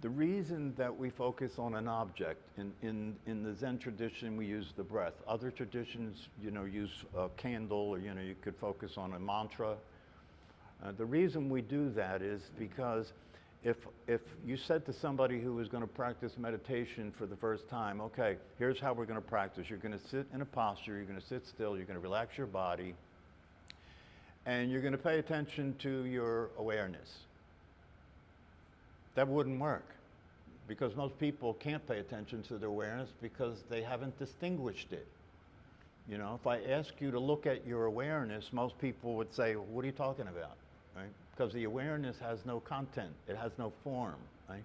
The reason that we focus on an object, in the Zen tradition, we use the breath. Other traditions, use a candle, or, you could focus on a mantra. The reason we do that is because if you said to somebody who was going to practice meditation for the first time, okay, here's how we're going to practice. You're going to sit in a posture, you're going to sit still, you're going to relax your body, and you're going to pay attention to your awareness. That wouldn't work, because most people can't pay attention to their awareness because they haven't distinguished it. If I ask you to look at your awareness, most people would say, what are you talking about, right? Because the awareness has no content, it has no form, right?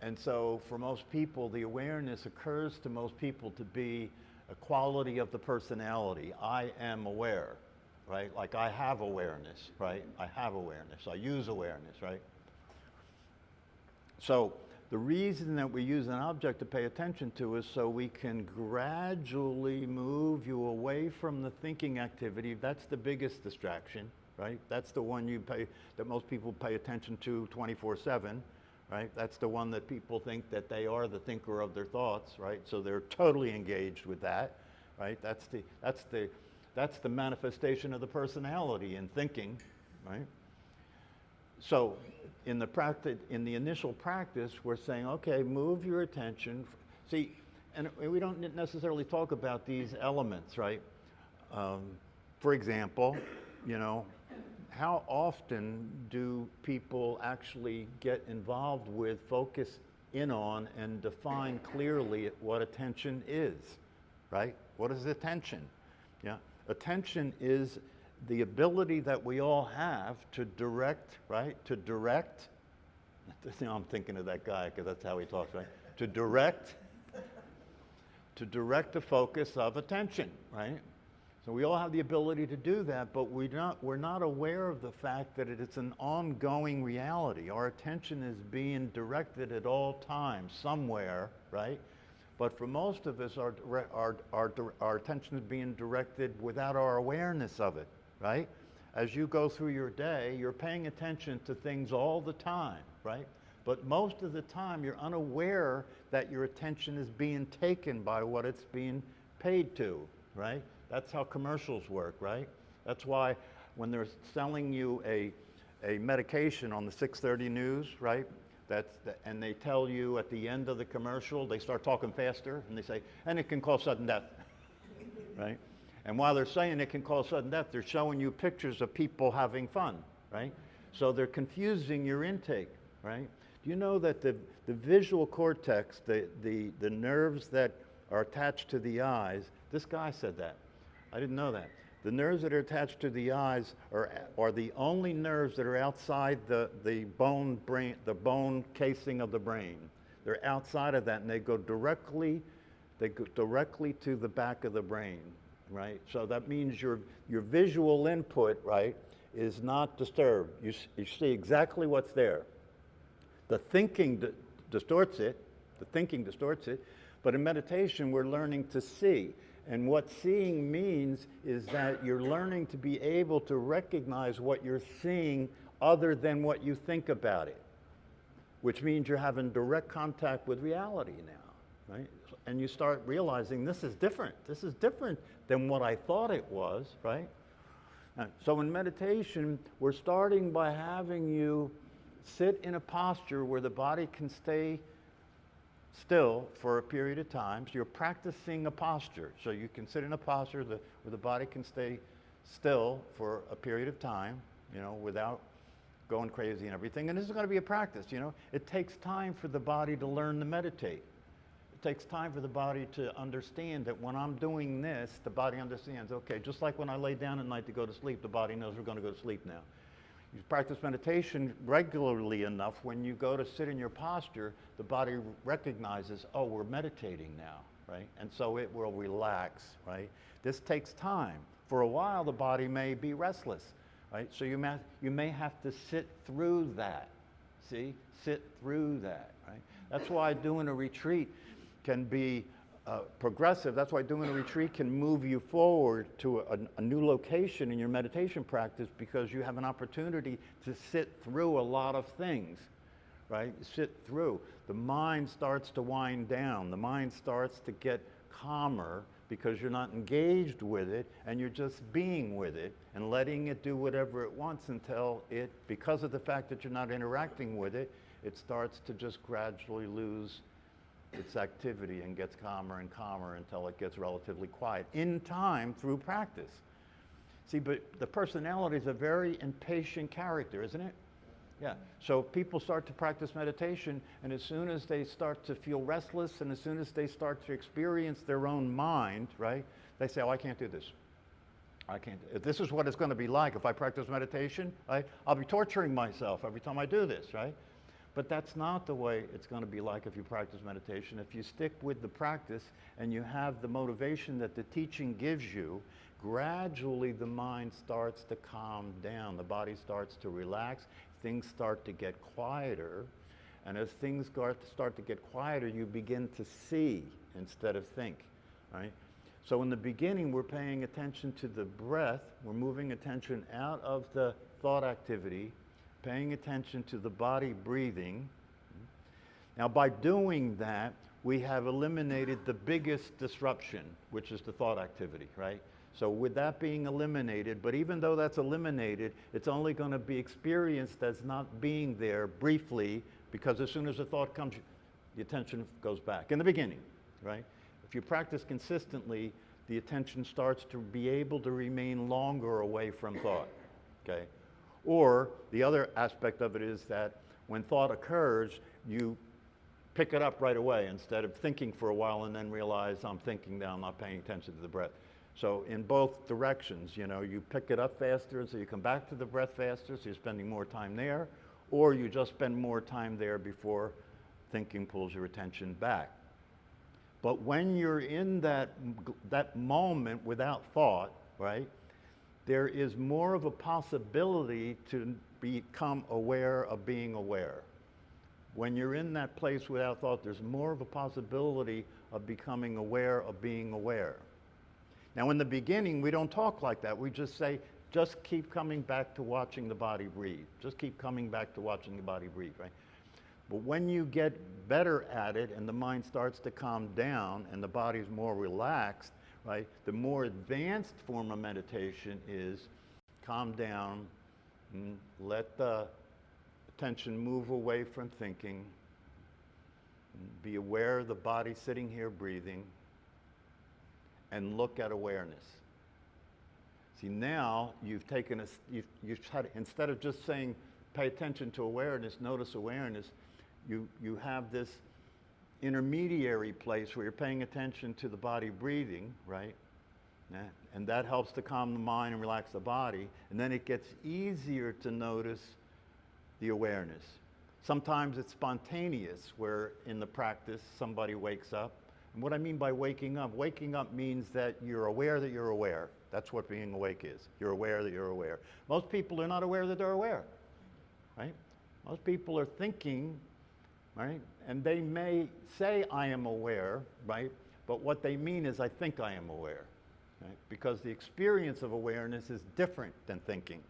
And so for most people, the awareness occurs to most people to be a quality of the personality. I am aware, right? Like I have awareness, right? I have awareness, I use awareness, right? So the reason that we use an object to pay attention to is so we can gradually move you away from the thinking activity. That's the biggest distraction, right? That's the one that most people pay attention to 24/7, right? That's the one that people think that they are the thinker of their thoughts, right? So they're totally engaged with that, right? That's the manifestation of the personality in thinking, right? So in the initial practice, we're saying, okay, move your attention. See, and we don't necessarily talk about these elements, right? For example, how often do people actually get involved with, focus in on, and define clearly what attention is, right? What is attention? Yeah, attention is the ability that we all have to direct, right? To direct, I'm thinking of that guy because that's how he talks, right? To direct the focus of attention, right? So we all have the ability to do that, but we're not aware of the fact that it's an ongoing reality. Our attention is being directed at all times, somewhere, right? But for most of us, our attention is being directed without our awareness of it, right? As you go through your day, you're paying attention to things all the time, right? But most of the time, you're unaware that your attention is being taken by what it's being paid to, right? That's how commercials work, right? That's why when they're selling you a medication on the 6:30 news, right? And they tell you at the end of the commercial, they start talking faster, and they say, and it can cause sudden death, right? And while they're saying it can cause sudden death, they're showing you pictures of people having fun, right? So they're confusing your intake, right? Do you know that the visual cortex, the nerves that are attached to the eyes, this guy said that. I didn't know that. The nerves that are attached to the eyes are the only nerves that are outside the bone casing of the brain. They're outside of that, and they go directly to the back of the brain, right? So that means your visual input, right, is not disturbed. You see exactly what's there. The thinking distorts it. But in meditation, we're learning to see. And what seeing means is that you're learning to be able to recognize what you're seeing other than what you think about it, which means you're having direct contact with reality now, right? And you start realizing this is different. This is different than what I thought it was, right? So in meditation, we're starting by having you sit in a posture where the body can stay still for a period of time. So you're practicing a posture. So you can sit in a posture where the body can stay still for a period of time, without going crazy and everything. And this is going to be a practice, It takes time for the body to learn to meditate. It takes time for the body to understand that when I'm doing this, the body understands, okay, just like when I lay down at night to go to sleep, the body knows we're going to go to sleep now. You practice meditation regularly enough, when you go to sit in your posture, the body recognizes, oh, we're meditating now, right? And so it will relax, right? This takes time. For a while, the body may be restless, right? So you may have to sit through that, sit through that, right? That's why doing a retreat can be progressive. That's why doing a retreat can move you forward to a new location in your meditation practice, because you have an opportunity to sit through a lot of things, right? Sit through. The mind starts to wind down. The mind starts to get calmer because you're not engaged with it and you're just being with it and letting it do whatever it wants until it, because of the fact that you're not interacting with it, it starts to just gradually lose its activity and gets calmer and calmer until it gets relatively quiet in time through practice. See, but the personality is a very impatient character, isn't it? Yeah. So people start to practice meditation, and as soon as they start to feel restless and as soon as they start to experience their own mind, right, they say, oh, I can't do this. I can't. If this is what it's going to be like if I practice meditation, right, I'll be torturing myself every time I do this, right? But that's not the way it's going to be like if you practice meditation. If you stick with the practice and you have the motivation that the teaching gives you, gradually the mind starts to calm down. The body starts to relax. Things start to get quieter. And as things start to get quieter, you begin to see instead of think, right? So in the beginning, we're paying attention to the breath. We're moving attention out of the thought activity, paying attention to the body breathing. Now, by doing that, we have eliminated the biggest disruption, which is the thought activity, right? So with that being eliminated, but even though that's eliminated, it's only going to be experienced as not being there briefly, because as soon as a thought comes, the attention goes back. In the beginning, right? If you practice consistently, the attention starts to be able to remain longer away from thought, okay? Or the other aspect of it is that when thought occurs, you pick it up right away instead of thinking for a while and then realize I'm thinking now, I'm not paying attention to the breath. So in both directions, you know, you pick it up faster, so you come back to the breath faster, so you're spending more time there, or you just spend more time there before thinking pulls your attention back. But when you're in that moment without thought, right, there is more of a possibility to become aware of being aware. When you're in that place without thought, there's more of a possibility of becoming aware of being aware. Now, in the beginning, we don't talk like that. We just say, just keep coming back to watching the body breathe. Just keep coming back to watching the body breathe, right? But when you get better at it and the mind starts to calm down and the body's more relaxed, right, the more advanced form of meditation is calm down, and let the attention move away from thinking, and be aware of the body sitting here breathing, and look at awareness. See, now you've taken you've tried, instead of just saying pay attention to awareness, notice awareness, you have this intermediary place where you're paying attention to the body breathing, right? Yeah. And that helps to calm the mind and relax the body. And then it gets easier to notice the awareness. Sometimes it's spontaneous, where in the practice somebody wakes up. And what I mean by waking up means that you're aware that you're aware. That's what being awake is. You're aware that you're aware. Most people are not aware that they're aware, right? Most people are thinking, right? And they may say, I am aware, right? But what they mean is, I think I am aware, right? Because the experience of awareness is different than thinking.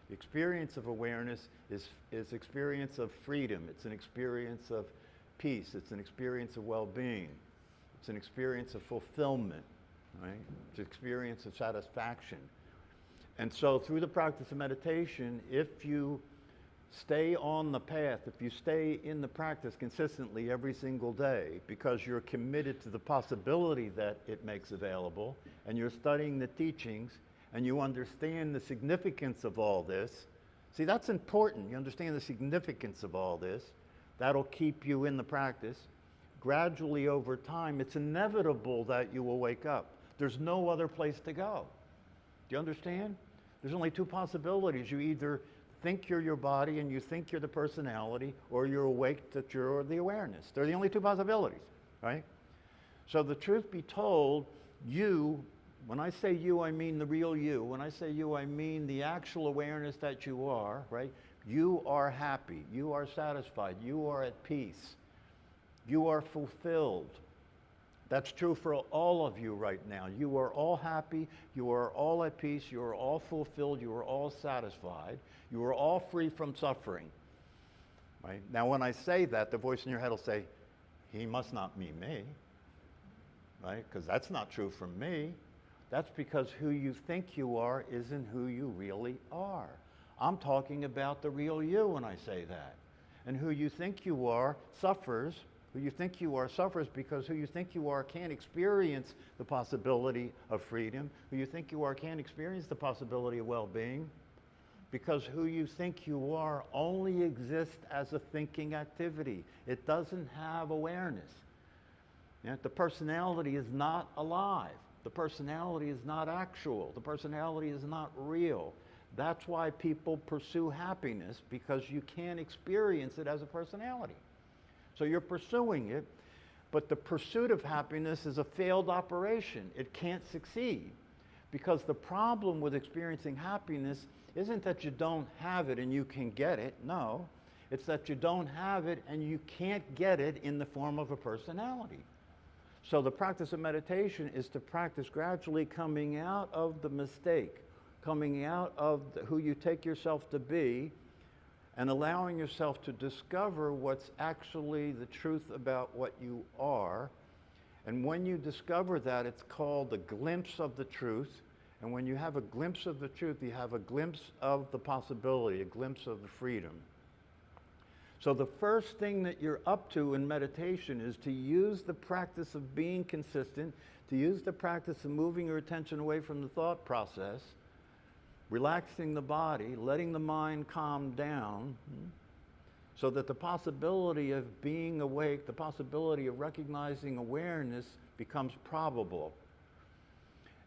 The experience of awareness is experience of freedom. It's an experience of peace. It's an experience of well-being. It's an experience of fulfillment, right? It's an experience of satisfaction. And so through the practice of meditation, if you stay on the path, if you stay in the practice consistently every single day, because you're committed to the possibility that it makes available, and you're studying the teachings, and you understand the significance of all this. See, that's important. You understand the significance of all this. That'll keep you in the practice. Gradually over time, it's inevitable that you will wake up. There's no other place to go. Do you understand? There's only two possibilities. You either think you're your body and you think you're the personality, or you're awake that you're the awareness. They're the only two possibilities, right? So the truth be told, you, when I say you, I mean the real you. When I say you, I mean the actual awareness that you are, right? You are happy. You are satisfied. You are at peace. You are fulfilled. That's true for all of you right now. You are all happy. You are all at peace. You are all fulfilled. You are all satisfied. You are all free from suffering. right? Now, when I say that, the voice in your head will say, he must not mean me, right? Because that's not true from me. That's because who you think you are isn't who you really are. I'm talking about the real you when I say that. And who you think you are suffers. Who you think you are suffers because who you think you are can't experience the possibility of freedom. Who you think you are can't experience the possibility of well-being because who you think you are only exists as a thinking activity. It doesn't have awareness. Yeah, the personality is not alive. The personality is not actual. The personality is not real. That's why people pursue happiness, because you can't experience it as a personality. So you're pursuing it, but the pursuit of happiness is a failed operation. It can't succeed, because the problem with experiencing happiness isn't that you don't have it and you can get it. No, it's that you don't have it and you can't get it in the form of a personality. So the practice of meditation is to practice gradually coming out of the mistake, coming out of who you take yourself to be, and allowing yourself to discover what's actually the truth about what you are. And when you discover that, it's called a glimpse of the truth. And when you have a glimpse of the truth, you have a glimpse of the possibility, a glimpse of the freedom. So the first thing that you're up to in meditation is to use the practice of being consistent, to use the practice of moving your attention away from the thought process, relaxing the body, letting the mind calm down, so that the possibility of being awake, the possibility of recognizing awareness becomes probable.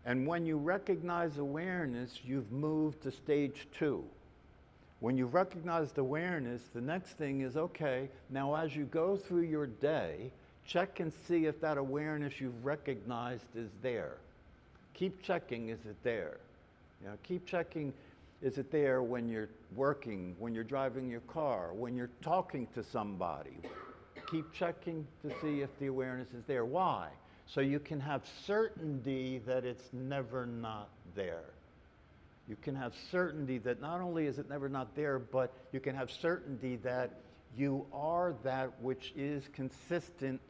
And when you recognize awareness, you've moved to stage 2. When you've recognized awareness, the next thing is, okay, now as you go through your day, check and see if that awareness you've recognized is there. Keep checking, is it there? You know, keep checking, is it there when you're working, when you're driving your car, when you're talking to somebody? Keep checking to see if the awareness is there. Why? So you can have certainty that it's never not there. You can have certainty that not only is it never not there, but you can have certainty that you are that which is consistent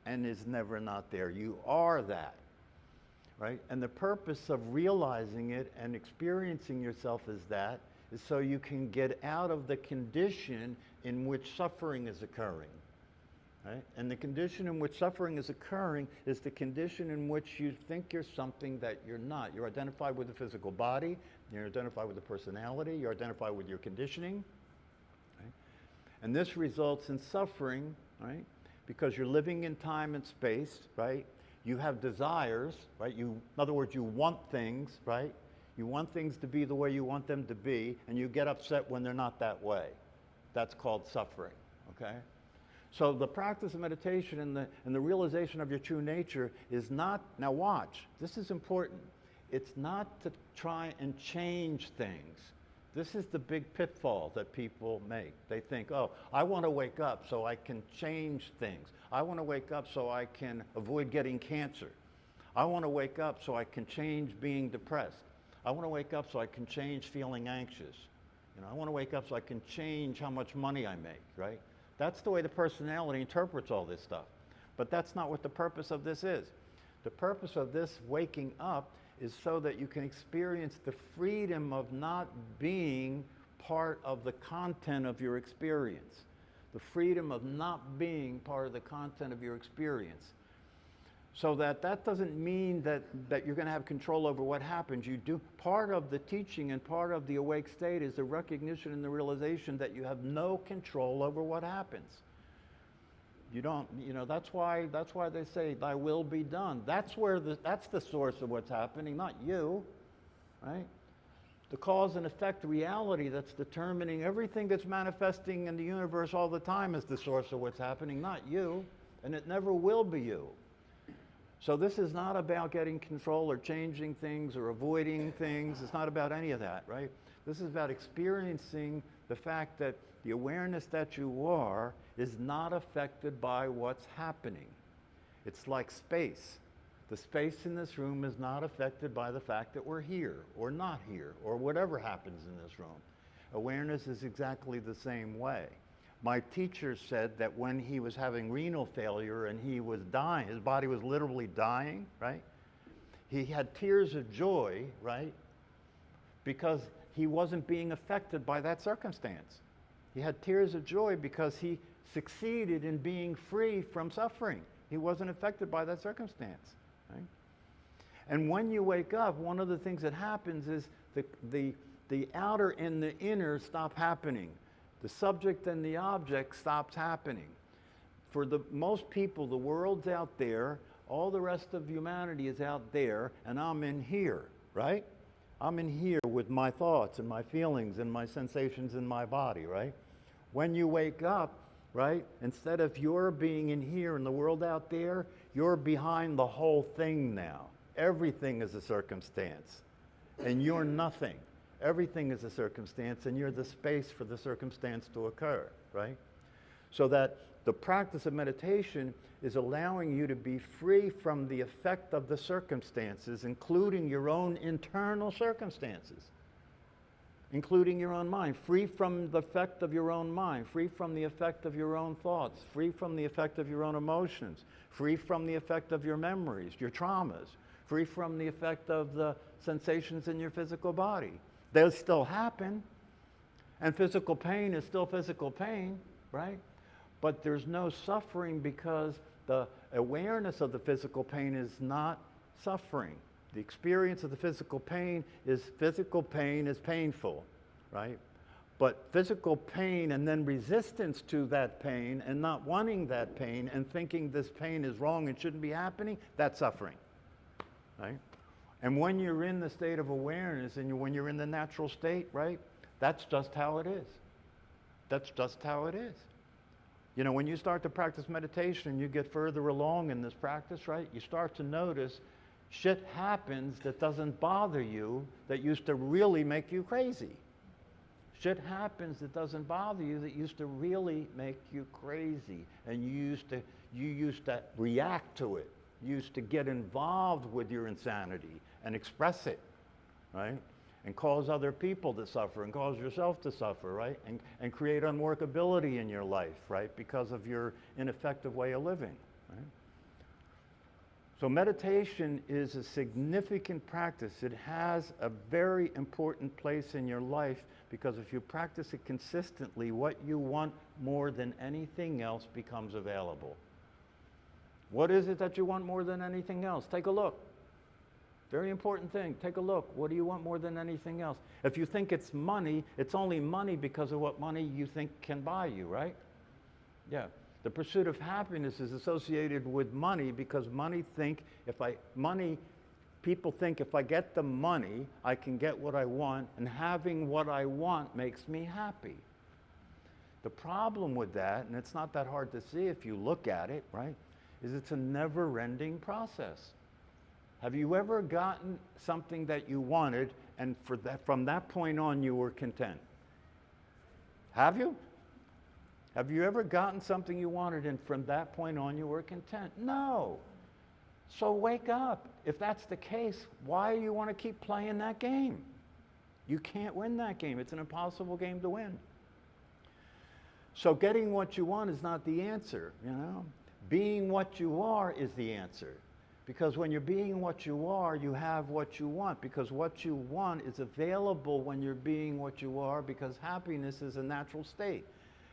and is never not there. You are that. Right? And the purpose of realizing it and experiencing yourself as that is so you can get out of the condition in which suffering is occurring. Right? And the condition in which suffering is occurring is the condition in which you think you're something that you're not. You're identified with the physical body, you're identified with the personality, you're identified with your conditioning. Right? And this results in suffering, right? Because you're living in time and space, right? You have desires, right? In other words, you want things, right? You want things to be the way you want them to be, and you get upset when they're not that way. That's called suffering, okay? So the practice of meditation and the realization of your true nature is not, now watch, this is important. It's not to try and change things. This is the big pitfall that people make. They think, oh, I want to wake up so I can change things. I want to wake up so I can avoid getting cancer. I want to wake up so I can change being depressed. I want to wake up so I can change feeling anxious. You know, I want to wake up so I can change how much money I make, right? That's the way the personality interprets all this stuff. But that's not what the purpose of this is. The purpose of this waking up is so that you can experience the freedom of not being part of the content of your experience. The freedom of not being part of the content of your experience. So that doesn't mean that you're going to have control over what happens. You do. Part of the teaching and part of the awake state is the recognition and the realization that you have no control over what happens. You don't, you know, that's why they say, thy will be done. That's the source of what's happening, not you, right? The cause and effect reality that's determining everything that's manifesting in the universe all the time is the source of what's happening, not you, and it never will be you. So this is not about getting control or changing things or avoiding things. It's not about any of that, right? This is about experiencing the fact that the awareness that you are is not affected by what's happening. It's like space. The space in this room is not affected by the fact that we're here or not here or whatever happens in this room. Awareness is exactly the same way. My teacher said that when he was having renal failure and he was dying, his body was literally dying, right? He had tears of joy, right? Because he wasn't being affected by that circumstance. He had tears of joy because he succeeded in being free from suffering. He wasn't affected by that circumstance, right? And when you wake up, one of the things that happens is the outer and the inner stop happening. The subject and the object stops happening. For the most people, the world's out there, all the rest of humanity is out there, and I'm in here, right? I'm in here with my thoughts and my feelings and my sensations in my body, right? When you wake up, right, instead of you're being in here and the world out there, you're behind the whole thing now. Everything is a circumstance, and you're nothing. Everything is a circumstance, and you're the space for the circumstance to occur, right? So that the practice of meditation is allowing you to be free from the effect of the circumstances, including your own internal circumstances, including your own mind, free from the effect of your own mind, free from the effect of your own thoughts, free from the effect of your own emotions, free from the effect of your memories, your traumas, free from the effect of the sensations in your physical body. They'll still happen, and physical pain is still physical pain, right? But there's no suffering because the awareness of the physical pain is not suffering. The experience of the physical pain is painful, right? But physical pain and then resistance to that pain and not wanting that pain and thinking this pain is wrong and shouldn't be happening, that's suffering, right? And when you're in the state of awareness and when you're in the natural state, right, that's just how it is. That's just how it is. You know, when you start to practice meditation, you get further along in this practice, right? You start to notice shit happens that doesn't bother you that used to really make you crazy. Shit happens that doesn't bother you that used to really make you crazy. And you used to react to it. You used to get involved with your insanity and express it, right? And cause other people to suffer and cause yourself to suffer, right? And create unworkability in your life, right? Because of your ineffective way of living, right? So meditation is a significant practice. It has a very important place in your life because if you practice it consistently, what you want more than anything else becomes available. What is it that you want more than anything else? Take a look. Very important thing. Take a look. What do you want more than anything else? If you think it's money, it's only money because of what money you think can buy you, right? Yeah. The pursuit of happiness is associated with money because people think if I get the money, I can get what I want, and having what I want makes me happy. The problem with that, and it's not that hard to see if you look at it, right, is it's a never-ending process. Have you ever gotten something that you wanted and from that point on you were content? Have you? Have you ever gotten something you wanted and from that point on you were content? No. So wake up. If that's the case, why do you want to keep playing that game? You can't win that game. It's an impossible game to win. So getting what you want is not the answer, you know? Being what you are is the answer. Because when you're being what you are, you have what you want. Because what you want is available when you're being what you are, because happiness is a natural state.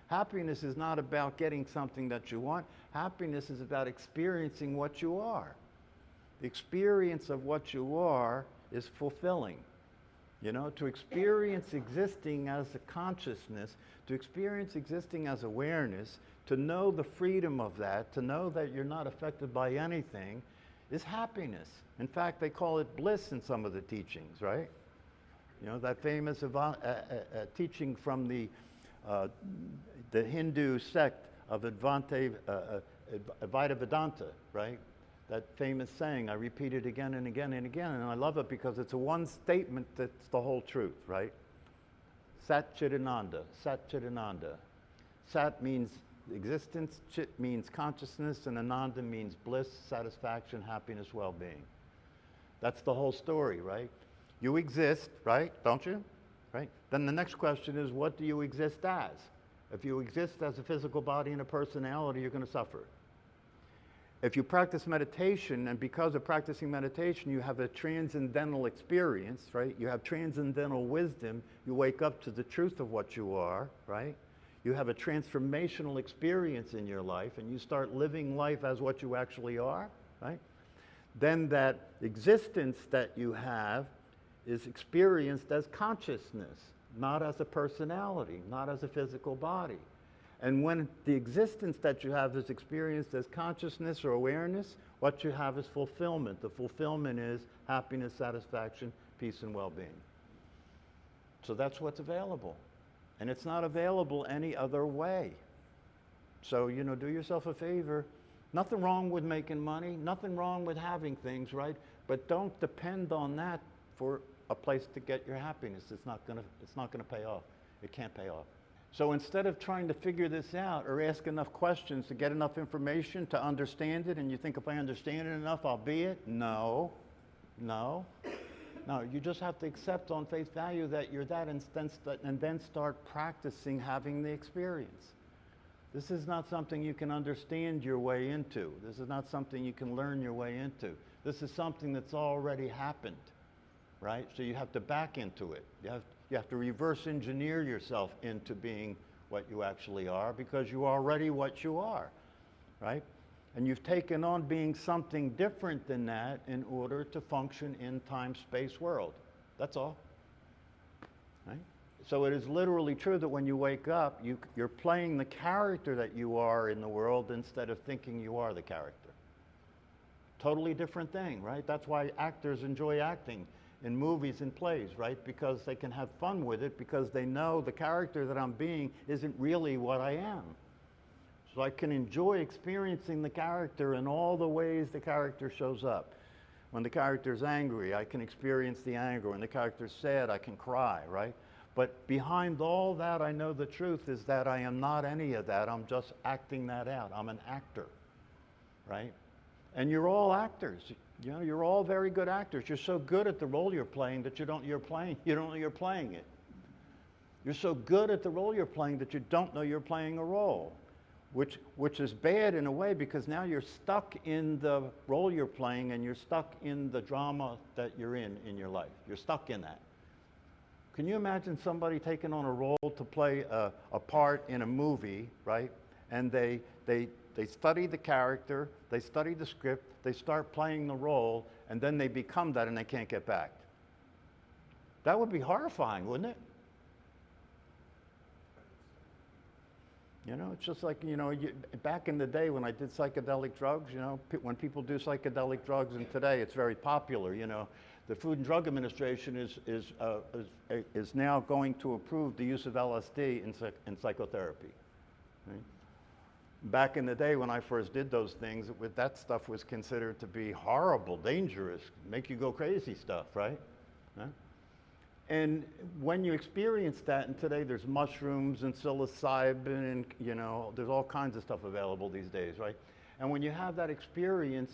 Happiness is not about getting something that you want. Happiness is about experiencing what you are. The experience of what you are is fulfilling. You know, to experience existing as a consciousness, to experience existing as awareness, to know the freedom of that, to know that you're not affected by anything, is happiness. In fact, they call it bliss in some of the teachings, right? You know, that famous teaching from the Hindu sect of Advaita Vedanta, right? That famous saying, I repeat it again and again and again, and I love it because it's a one statement that's the whole truth, right? Sat Chidananda, Sat Chidananda. Sat means existence, Chit means consciousness, and Ananda means bliss, satisfaction, happiness, well-being. That's the whole story, right? You exist, right? Don't you? Right? Then the next question is, what do you exist as? If you exist as a physical body and a personality, you're going to suffer. If you practice meditation, and because of practicing meditation, you have a transcendental experience, right? You have transcendental wisdom. You wake up to the truth of what you are, right? You have a transformational experience in your life, and you start living life as what you actually are, right? Then that existence that you have is experienced as consciousness, not as a personality, not as a physical body. And when the existence that you have is experienced as consciousness or awareness, what you have is fulfillment. The fulfillment is happiness, satisfaction, peace, and well-being. So that's what's available. And it's not available any other way. So, do yourself a favor. Nothing wrong with making money, nothing wrong with having things, right? But don't depend on that for a place to get your happiness. It's not gonna pay off. It can't pay off. So instead of trying to figure this out or ask enough questions to get enough information to understand it, and you think if I understand it enough, I'll be it. No, you just have to accept on face value that you're that, and then start practicing having the experience. This is not something you can understand your way into. This is not something you can learn your way into. This is something that's already happened, right? So you have to back into it. You have to reverse engineer yourself into being what you actually are, because you're already what you are, right? And you've taken on being something different than that in order to function in time-space world. That's all, right? So it is literally true that when you wake up, you're playing the character that you are in the world instead of thinking you are the character. Totally different thing, right? That's why actors enjoy acting in movies and plays, right? Because they can have fun with it, because they know the character that I'm being isn't really what I am. So I can enjoy experiencing the character in all the ways the character shows up. When the character's angry, I can experience the anger. When the character's sad, I can cry, right? But behind all that, I know the truth is that I am not any of that. I'm just acting that out. I'm an actor, right? And you're all actors. You're all very good actors. You're so good at the role you're playing that you don't know you're playing it. You're so good at the role you're playing that you don't know you're playing a role, which is bad in a way, because now you're stuck in the role you're playing, and you're stuck in the drama that you're in your life. You're stuck in that. Can you imagine somebody taking on a role to play a part in a movie, right? And they study the character, they study the script, they start playing the role, and then they become that and they can't get back. That would be horrifying, wouldn't it? It's just like, back in the day when I did psychedelic drugs, when people do psychedelic drugs, and today it's very popular, the Food and Drug Administration is now going to approve the use of LSD in psychotherapy. Right? Back in the day when I first did those things, that stuff was considered to be horrible, dangerous, make you go crazy stuff, right? Huh? And when you experience that, and today there's mushrooms and psilocybin, and there's all kinds of stuff available these days, right? And when you have that experience,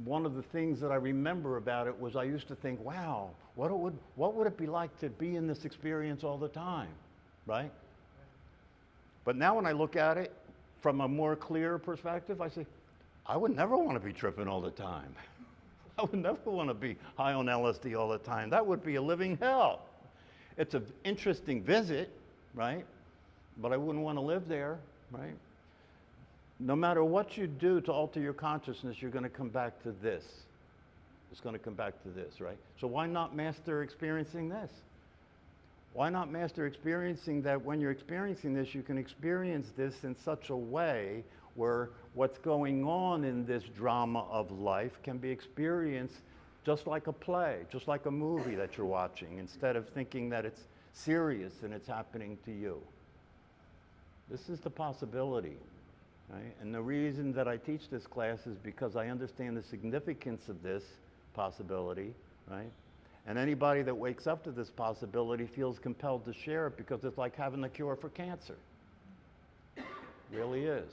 one of the things that I remember about it was I used to think, wow, what would it be like to be in this experience all the time, right? But now when I look at it from a more clear perspective, I say, I would never want to be tripping all the time. I would never want to be high on LSD all the time. That would be a living hell. It's an interesting visit, right? But I wouldn't want to live there, right? No matter what you do to alter your consciousness, you're going to come back to this. It's going to come back to this, right? So why not master experiencing this? Why not master experiencing that when you're experiencing this, you can experience this in such a way where what's going on in this drama of life can be experienced just like a play, just like a movie that you're watching, instead of thinking that it's serious and it's happening to you. This is the possibility, right? And the reason that I teach this class is because I understand the significance of this possibility, right? And anybody that wakes up to this possibility feels compelled to share it, because it's like having the cure for cancer. It really is.